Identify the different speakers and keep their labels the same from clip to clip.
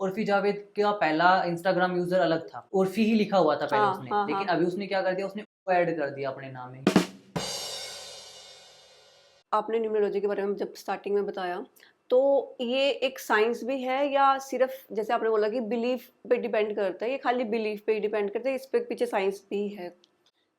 Speaker 1: उर्फी जावेद का पहला Instagram user अलग था, उर्फी ही लिखा हुआ था पहले
Speaker 2: हाँ
Speaker 1: उसने,
Speaker 2: हाँ
Speaker 1: लेकिन
Speaker 2: हाँ।
Speaker 1: अभी उसने क्या कर दिया, उसने ऐड कर दिया अपने नाम में।
Speaker 2: आपने न्यूमरोलॉजी के बारे में जब स्टार्टिंग में बताया, तो ये एक साइंस भी है या सिर्फ जैसे आपने बोला कि बिलीफ पे डिपेंड करता है, ये खाली बिलीफ पे ही डिपेंड करता है, इस पे पीछे साइंस भी है?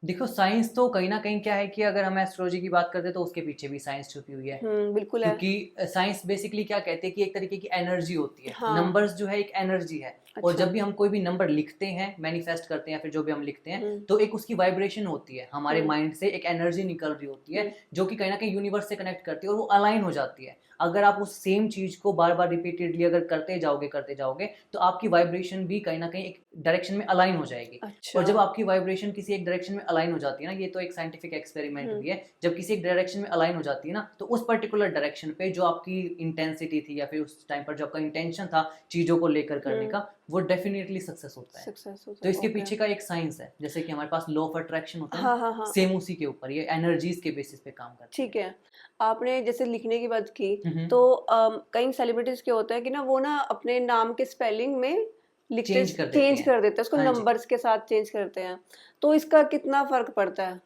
Speaker 1: देखो साइंस तो कहीं ना कहीं क्या है कि अगर हम एस्ट्रोलॉजी की बात करते हैं तो उसके पीछे भी साइंस छुपी हुई है।
Speaker 2: बिल्कुल है।
Speaker 1: क्योंकि साइंस बेसिकली क्या कहते हैं कि एक तरीके की एनर्जी होती है,
Speaker 2: हाँ।
Speaker 1: नंबर्स जो है एक एनर्जी है। और
Speaker 2: अच्छा।
Speaker 1: जब भी हम कोई भी नंबर लिखते हैं, मैनिफेस्ट करते हैं, फिर जो भी हम लिखते हैं
Speaker 2: हम्म
Speaker 1: तो एक उसकी वाइब्रेशन होती है, हमारे
Speaker 2: हम्म
Speaker 1: माइंड से एक एनर्जी निकल रही होती है
Speaker 2: हम्म
Speaker 1: जो कि कहीं ना कहीं यूनिवर्स से कनेक्ट करती है और वो अलाइन हो जाती है। अगर आप उस सेम चीज को बार बार रिपीटेडली अगर करते जाओगे तो आपकी वाइब्रेशन भी कहीं ना कहीं एक डायरेक्शन में अलाइन हो जाएगी।
Speaker 2: अच्छा।
Speaker 1: और जब आपकी वाइब्रेशन किसी एक डायरेक्शन में अलाइन हो जाती है ना, ये तो एक साइंटिफिक एक्सपेरिमेंट
Speaker 2: हम्म
Speaker 1: भी है, जब किसी एक डायरेक्शन में अलाइन हो जाती है ना तो उस पर्टिकुलर डायरेक्शन पे जो आपकी इंटेंसिटी थी या फिर उस टाइम पर जो आपका इंटेंशन था चीजों को लेकर करने का, वो डेफिनेटली सक्सेस होता है।
Speaker 2: सक्सेस होता
Speaker 1: तो
Speaker 2: है,
Speaker 1: इसके
Speaker 2: ओके।
Speaker 1: पीछे का एक साइंस है, जैसे कि हमारे पास लॉ ऑफ अट्रैक्शन होता है
Speaker 2: हाँ
Speaker 1: ना,
Speaker 2: हाँ हाँ।
Speaker 1: सेम उसी के ऊपर ये एनर्जीज के बेसिस पे काम करती
Speaker 2: ठीक है। आपने जैसे लिखने की बात की,
Speaker 1: है।
Speaker 2: तो कई सेलिब्रिटीज क्या होता है कि ना वो ना अपने नाम के स्पेलिंग में लिखते
Speaker 1: चेंज कर देते
Speaker 2: चेंज
Speaker 1: हैं।
Speaker 2: कर देते हैं उसको,
Speaker 1: हाँ जी,
Speaker 2: नंबर्स के साथ चेंज करते हैं। तो इसका कितना फर्क पड़ता है?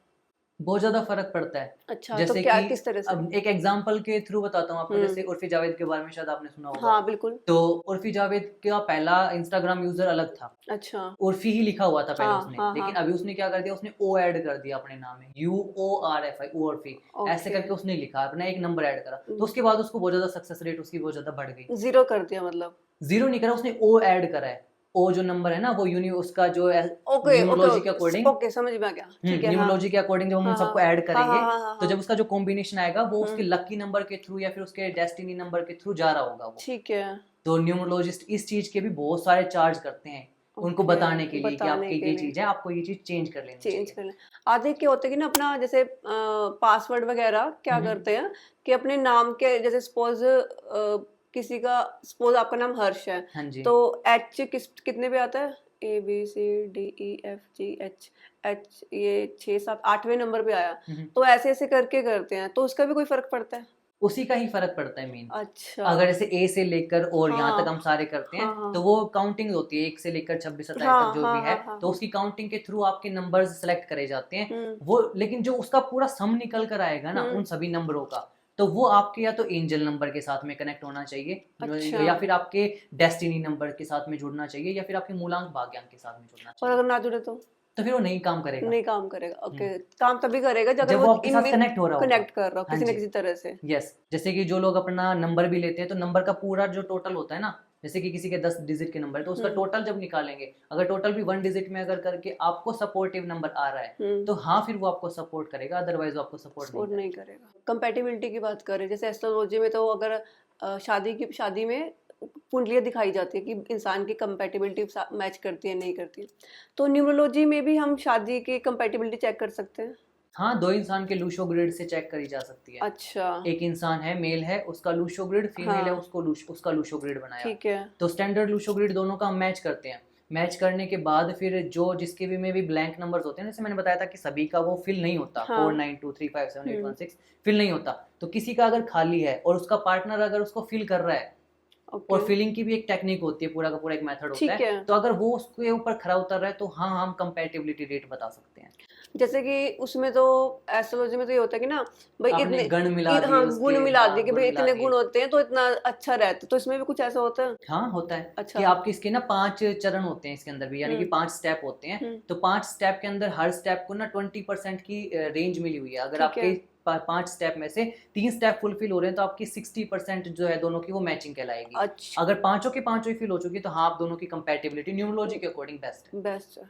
Speaker 1: बहुत ज़्यादा फ़र्क पड़ता है।
Speaker 2: अच्छा, तो
Speaker 1: जैसे
Speaker 2: क्या
Speaker 1: कि
Speaker 2: किस तरह से?
Speaker 1: अब एक एग्ज़ाम्पल के थ्रू बताता हूँ आपको,
Speaker 2: हम्म
Speaker 1: जैसे उर्फ़ी जावेद के बारे में शायद आपने सुना होगा।
Speaker 2: हाँ बिल्कुल।
Speaker 1: तो उर्फ़ी जावेद का पहला इंस्टाग्राम यूज़र अलग था,
Speaker 2: अच्छा।
Speaker 1: उर्फ़ी ही लिखा हुआ था पहले
Speaker 2: हाँ
Speaker 1: उसने,
Speaker 2: हाँ हाँ।
Speaker 1: लेकिन अभी उसने क्या कर दिया, उसने ओ ऐड कर दिया अपने नाम में, UORFI, उर्फ़ी, ऐसे
Speaker 2: ओके।
Speaker 1: करके उसने लिखा, अपना एक नंबर ऐड करा। तो उसके बाद उसको बहुत ज़्यादा सक्सेस रेट उसकी बहुत ज़्यादा बढ़ गई।
Speaker 2: जीरो कर दिया मतलब?
Speaker 1: ज़ीरो नहीं करा उसने, ओ ऐड करा है। ओ जो नंबर है ना वो उसका जो
Speaker 2: ओके ओके
Speaker 1: न्यूमरोलॉजी के अकॉर्डिंग,
Speaker 2: ओके, समझ में आ गया, ठीक है। हाँ
Speaker 1: न्यूमरोलॉजी के अकॉर्डिंग जब हम उन
Speaker 2: हाँ हाँ
Speaker 1: सबको ऐड
Speaker 2: हाँ हाँ
Speaker 1: करेंगे
Speaker 2: हाँ हाँ
Speaker 1: तो
Speaker 2: हाँ।
Speaker 1: जब उसका जो कॉम्बिनेशन आएगा वो उसके
Speaker 2: हम्म
Speaker 1: लकी नंबर के थ्रू या फिर उसके डेस्टिनी नंबर के थ्रू जा रहा होगा वो।
Speaker 2: ठीक है।
Speaker 1: तो न्यूमरोलॉजिस्ट इस चीज के भी बहुत सारे चार्ज करते हैं उनको
Speaker 2: ओके,
Speaker 1: बताने के लिए कि
Speaker 2: बताने
Speaker 1: आपके
Speaker 2: के
Speaker 1: ये
Speaker 2: लिए
Speaker 1: चीज है, आपको ये चीज चेंज कर लेनी
Speaker 2: चेंज
Speaker 1: चाहिए।
Speaker 2: कर लें। आधे क्या होता है कि ना अपना जैसे पासवर्ड वगैरह क्या
Speaker 1: हम्म,
Speaker 2: करते हैं कि अपने नाम के जैसे सपोज किसी का, सपोज आपका नाम हर्ष है,
Speaker 1: हाँ जी।
Speaker 2: तो एच कितने पे आता है? ABCDEFGH, एच ये 6 7 8वें नंबर पे आया।
Speaker 1: हम्म,
Speaker 2: तो ऐसे ऐसे करके करते हैं, तो उसका भी कोई फर्क पड़ता है?
Speaker 1: उसी का ही फर्क पड़ता है मेन।
Speaker 2: अच्छा।
Speaker 1: अगर जैसे ए से लेकर और यहाँ तक
Speaker 2: हाँ
Speaker 1: हम सारे करते हैं
Speaker 2: हाँ हाँ
Speaker 1: तो वो काउंटिंग होती है, 1 से लेकर 26 27 तक
Speaker 2: हाँ
Speaker 1: जो
Speaker 2: हाँ
Speaker 1: भी है,
Speaker 2: हाँ हाँ
Speaker 1: तो
Speaker 2: हाँ।
Speaker 1: उसकी काउंटिंग के थ्रू आपके नंबर्स सेलेक्ट करे जाते हैं।
Speaker 2: हम्म
Speaker 1: वो लेकिन जो उसका पूरा सम निकल कर आएगा ना
Speaker 2: हम्म।
Speaker 1: उन सभी नंबरों का, तो वो आपके या तो एंजल नंबर के साथ में कनेक्ट होना
Speaker 2: अच्छा।
Speaker 1: चाहिए या फिर आपके डेस्टिनी नंबर के साथ में जुड़ना चाहिए या फिर आपके मूलांक भाग्यांक के साथ में जुड़ना
Speaker 2: और
Speaker 1: चाहिए।
Speaker 2: अगर ना जुड़े
Speaker 1: तो फिर वो नहीं काम करेगा।
Speaker 2: नहीं काम करेगा,
Speaker 1: हम्म,
Speaker 2: ओके। काम तभी करेगा जब अगर
Speaker 1: जब
Speaker 2: वो
Speaker 1: वो आपके
Speaker 2: इन
Speaker 1: साथ कनेक्ट हो रहा होगा।
Speaker 2: कनेक्ट कर रहा हो
Speaker 1: हाँ
Speaker 2: किसी न
Speaker 1: जी,
Speaker 2: किसी तरह से।
Speaker 1: यस। जैसे कि जो लोग अपना नंबर भी लेते हैं तो नंबर का पूरा जो टोटल होता है ना, जैसे कि किसी के 10 डिजिट के नंबर है तो उसका
Speaker 2: हम्म
Speaker 1: टोटल जब निकालेंगे, अगर टोटल भी 1 डिजिट में अगर करके आपको सपोर्टिव नंबर आ रहा है
Speaker 2: हम्म।
Speaker 1: तो हाँ फिर वो आपको सपोर्ट करेगा, अदरवाइज वो आपको सपोर्ट नहीं
Speaker 2: सपोर्ट नहीं
Speaker 1: करेगा।
Speaker 2: करेगा। कंपैटिबिलिटी की बात करें, जैसे एस्ट्रोलॉजी में तो अगर शादी में कुंडलियाँ दिखाई जाती है कि इंसान की कंपैटिबिलिटी मैच करती है नहीं करती, तो न्यूमरोलॉजी में भी हम शादी की कंपैटिबिलिटी चेक कर सकते हैं?
Speaker 1: हाँ, दो इंसान के लूशो ग्रिड से चेक करी जा सकती है।
Speaker 2: अच्छा।
Speaker 1: एक इंसान है, मेल है, उसका लूशो ग्रिड, फीमेल है,
Speaker 2: हाँ
Speaker 1: उसका लूशो ग्रिड बनाया,
Speaker 2: ठीक है।
Speaker 1: तो स्टैंडर्ड लूशो ग्रिड दोनों का हम मैच करते हैं। मैच करने के बाद फिर जो जिसके भी में भी ब्लैंक नंबर्स होते हैं, जैसे मैंने बताया था कि सभी का वो फिल नहीं होता,
Speaker 2: हाँ।
Speaker 1: 4923578816 फिल नहीं होता, तो किसी का अगर खाली है और उसका पार्टनर अगर उसको फिल कर रहा है,
Speaker 2: ओके
Speaker 1: और फिलिंग की भी एक टेक्निक होती है, पूरा का पूरा एक मेथड होता
Speaker 2: ठीक
Speaker 1: है,
Speaker 2: है।
Speaker 1: तो अगर वो उसके ऊपर खरा उतर रहा है तो हाँ हम कंपैटिबिलिटी रेट बता सकते हैं।
Speaker 2: जैसे कि उसमें तो एस्ट्रोलॉजी में तो ये होता है कि ना भाई
Speaker 1: आपने
Speaker 2: इतने
Speaker 1: गण मिला दिए
Speaker 2: हाँ
Speaker 1: उसके,
Speaker 2: गुण मिला दिए
Speaker 1: हाँ
Speaker 2: कि
Speaker 1: गुण
Speaker 2: भाई
Speaker 1: मिला
Speaker 2: इतने
Speaker 1: दिए।
Speaker 2: गुण होते हैं तो इतना अच्छा रहता है, तो इसमें भी कुछ ऐसा होता है?
Speaker 1: हाँ होता है कि
Speaker 2: अच्छा।
Speaker 1: आपके इसके ना 5 चरण होते हैं इसके अंदर भी, यानी कि 5 स्टेप होते हैं।
Speaker 2: हम्म।
Speaker 1: तो 5 स्टेप के अंदर हर स्टेप को ना 20% की रेंज मिली हुई है। अगर
Speaker 2: ठीक है।
Speaker 1: आपके 5 स्टेप में से 3 स्टेप फुलफिल हो रहे हैं तो आपकी 60% जो है दोनों की वो मैचिंग कहलाएगी।
Speaker 2: अच्छा।
Speaker 1: अगर पांचों की पांचों ही फिल हो चुकी है तो हाँ आप दोनों की कंपैटिबिलिटी न्यूमरोलॉजी के अकॉर्डिंग बेस्ट है।
Speaker 2: बेस्ट है।